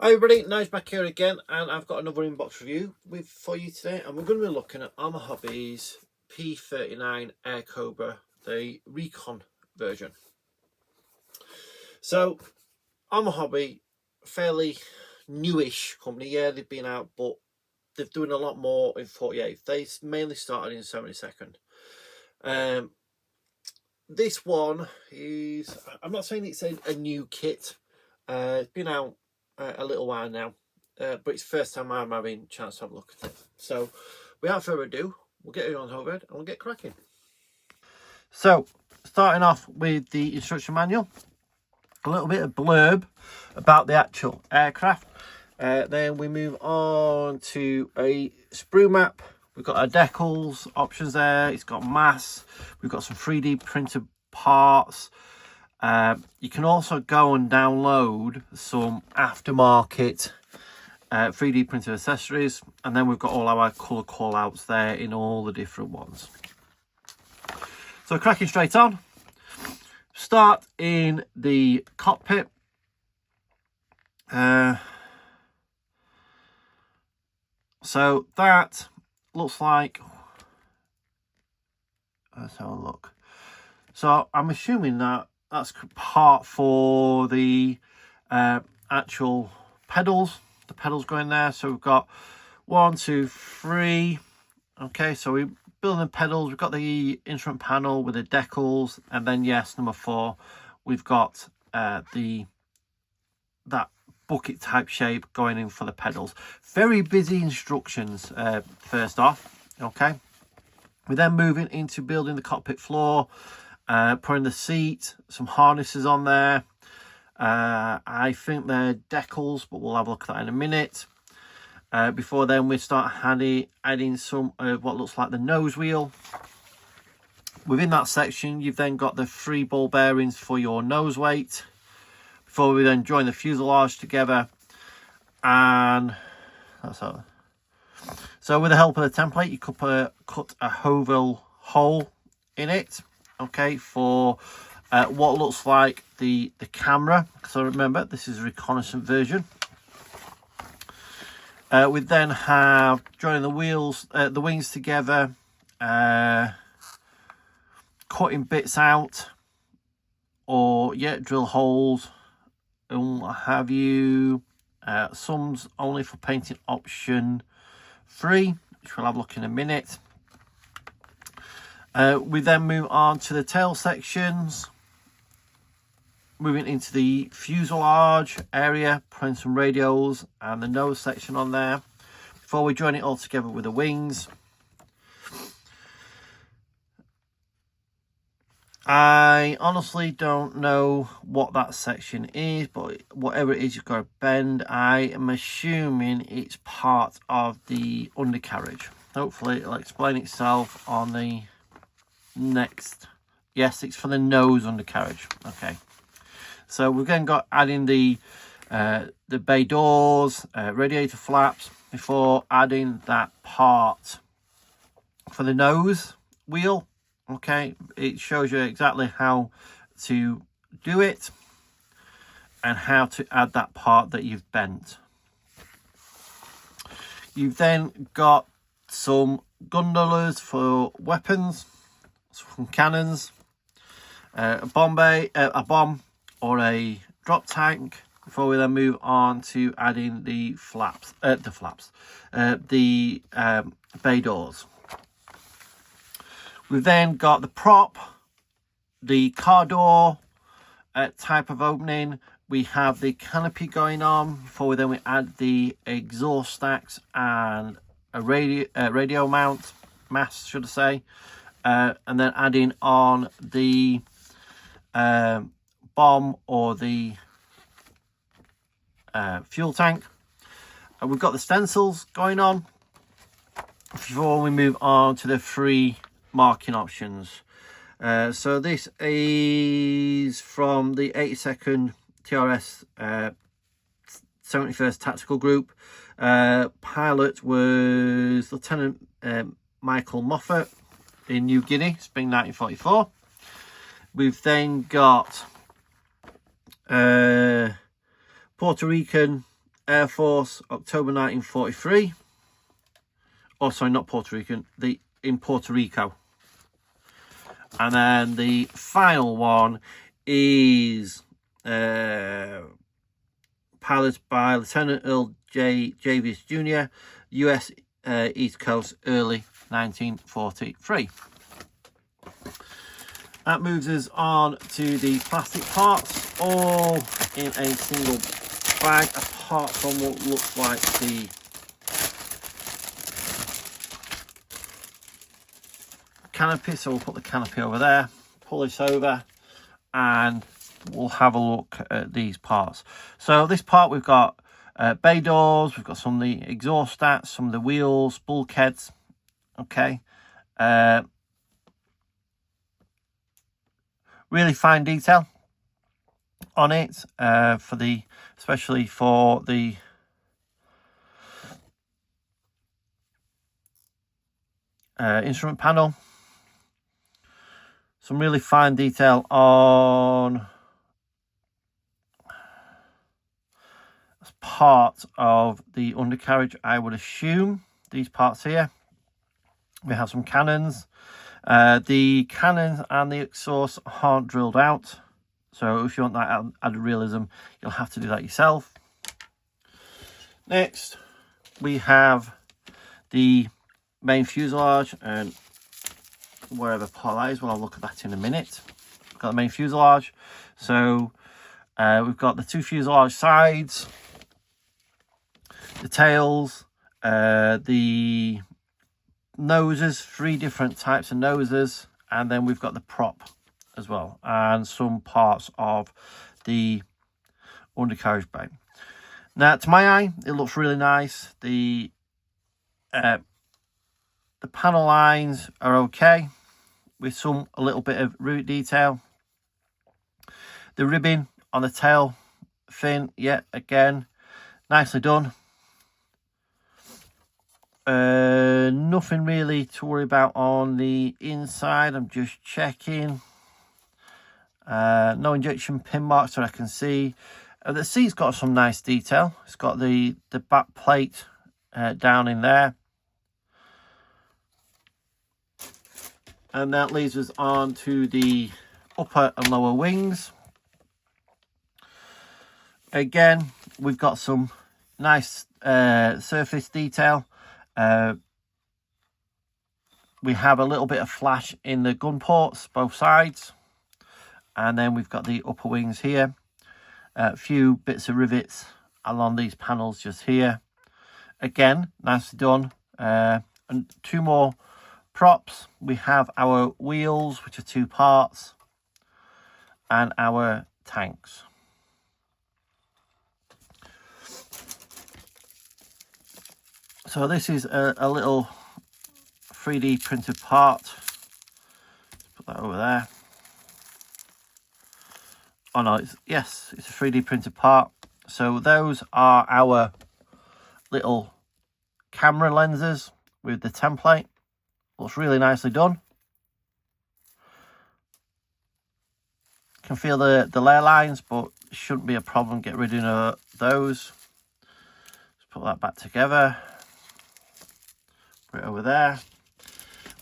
Hi everybody, Nige back here again, and I've got another inbox review for you today, and we're going to be looking at Arma Hobby's P-39 Airacobra, the Recon version. So, Arma Hobby, fairly newish company. Yeah, they've been out, but they're doing a lot more in 48. They mainly started in 72nd. This one is, I'm not saying it's a new kit. It's been out a little while now, but it's the first time I'm having a chance to have a look at it. So without further ado, we'll get it on overhead and we'll get cracking. So starting off with the instruction manual, a little bit of blurb about the actual aircraft. Then we move on to a sprue map. We've got our decals options there. It's got mass. We've got some 3D printed parts. You can also go and download some aftermarket 3D printed accessories, and then we've got all our colour call outs there in all the different ones. So cracking straight on, start in the cockpit. So that looks like, let's have a look. So I'm assuming that that's part for the actual pedals. The pedals going there. So we've got 1, 2, 3. Okay, so we're building the pedals. We've got the instrument panel with the decals, and then yes, number 4, we've got that bucket type shape going in for the pedals. Very busy instructions first off. Okay, we're then moving into building the cockpit floor, putting the seat, some harnesses on there. I think they're decals, but we'll have a look at that in a minute. Before then, we start adding some what looks like the nose wheel. Within that section, you've then got the 3 ball bearings for your nose weight. Before we then join the fuselage together, and that's all. So with the help of the template, you could cut a oval hole in it, okay, for what looks like the camera. So remember, this is a reconnaissance version. We then have joining the wheels, the wings together, cutting bits out, or drill holes and what have you. Some's only for painting option 3, which we'll have a look in a minute. We then move on to the tail sections, moving into the fuselage area, putting some radios and the nose section on there before we join it all together with the wings. I honestly don't know what that section is, but whatever it is, you've got to bend. I am assuming it's part of the undercarriage. Hopefully it'll explain itself on the next. Yes, it's for the nose undercarriage. Okay, so we've then got adding the bay doors, radiator flaps, before adding that part for the nose wheel. Okay, it shows you exactly how to do it and how to add that part that you've bent. You've then got some gondolas for weapons, some cannons, a bomb or a drop tank, before we then move on to adding the bay doors. We've then got the prop, the car door type of opening. We have the canopy going on before we add the exhaust stacks and a radio mast, should I say, and then adding on the bomb or the fuel tank. We've got the stencils going on before we move on to the 3 marking options. So this is from the 82nd TRS 71st Tactical Group. Pilot was Lieutenant Michael Moffat in New Guinea, spring 1944. We've then got Puerto Rican Air Force, October 1943. Oh, sorry, not Puerto Rican, in Puerto Rico. And then the final one is piloted by Lieutenant Earl J. Javius Jr., US East Coast, early 1943. That moves us on to the plastic parts, all in a single bag, apart from what looks like the canopy. So we'll put the canopy over there, pull this over, and we'll have a look at these parts. So this part, we've got bay doors, we've got some of the exhaust stats, some of the wheels, bulkheads. Okay, really fine detail on it, especially for the instrument panel. Some really fine detail on as part of the undercarriage, I would assume. These parts here, we have some cannons. The cannons and the exhaust aren't drilled out, so if you want that added realism, you'll have to do that yourself. Next, we have the main fuselage, and wherever part that is, well, I'll look at that in a minute. We've got the main fuselage. So we've got the two fuselage sides, the tails, the noses, 3 different types of noses, and then we've got the prop as well, and some parts of the undercarriage bay. Now, to my eye, it looks really nice. The panel lines are okay, with a little bit of root detail. The ribbing on the tail fin, yeah, again, nicely done. Nothing really to worry about on the inside. I'm just checking. No injection pin marks that I can see. The seat's got some nice detail. It's got the back plate down in there. And that leads us on to the upper and lower wings. Again, we've got some nice surface detail. We have a little bit of flash in the gun ports, both sides. And then we've got the upper wings here. A few bits of rivets along these panels just here. Again, nicely done. And 2 more props. We have our wheels, which are 2 parts, and our tanks. So this is a little 3D printed part. Put that over there. Oh no, it's a 3D printed part. So those are our little camera lenses with the template. Looks really nicely done. Can feel the layer lines, but shouldn't be a problem. Get rid of those. Let's put that back together. Put it over there.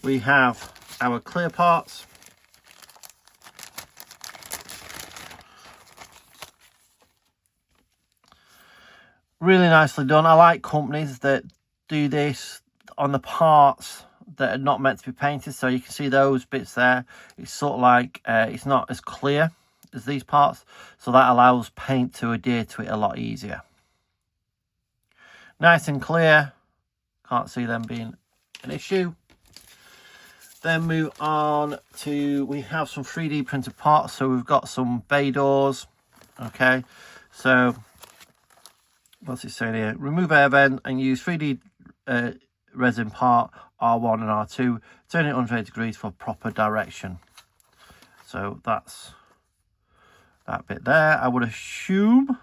We have our clear parts. Really nicely done. I like companies that do this on the parts that are not meant to be painted. So you can see those bits there. It's sort of like it's not as clear as these parts, so that allows paint to adhere to it a lot easier. Nice and clear. Can't see them being an issue. Then move on to, we have some 3D printed parts. So we've got some bay doors. Okay, so what's it saying here? Remove air vent and use 3D resin part R1 and R2. Turn it 180 degrees for proper direction. So that's that bit there, I would assume.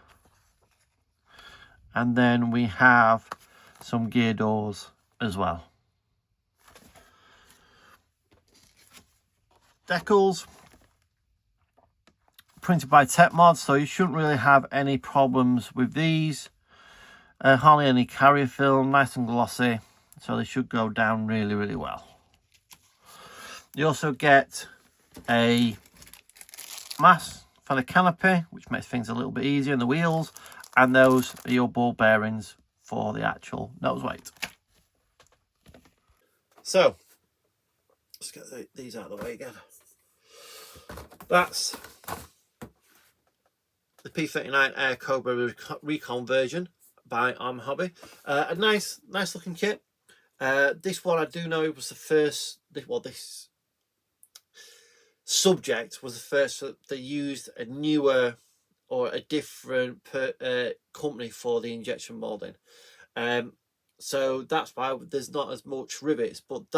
And then we have some gear doors as well. Decals printed by Tech Mod, so you shouldn't really have any problems with these. Hardly any carrier film, nice and glossy, so they should go down really, really well. You also get a mast for the canopy, which makes things a little bit easier in the wheels, and those are your ball bearings for the actual nose weight. So let's get these out of the way again. That's the P-39 Airacobra Recon version by Arma Hobby. A nice looking kit. This one I do know it was the first. This subject was the first that they used a newer or a different company for the injection molding. So that's why there's not as much rivets, but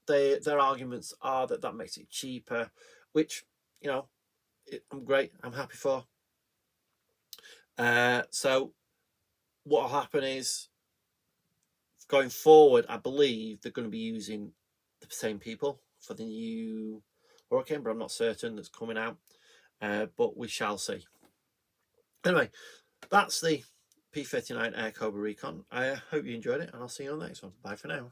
their arguments are that makes it cheaper, which, you know, I'm happy for. So what will happen is, going forward, I believe they're going to be using the same people for the new Hurricane, but I'm not certain that's coming out. But we shall see. Anyway, that's the P-39 Airacobra Recon. I hope you enjoyed it, and I'll see you on the next one. Bye for now.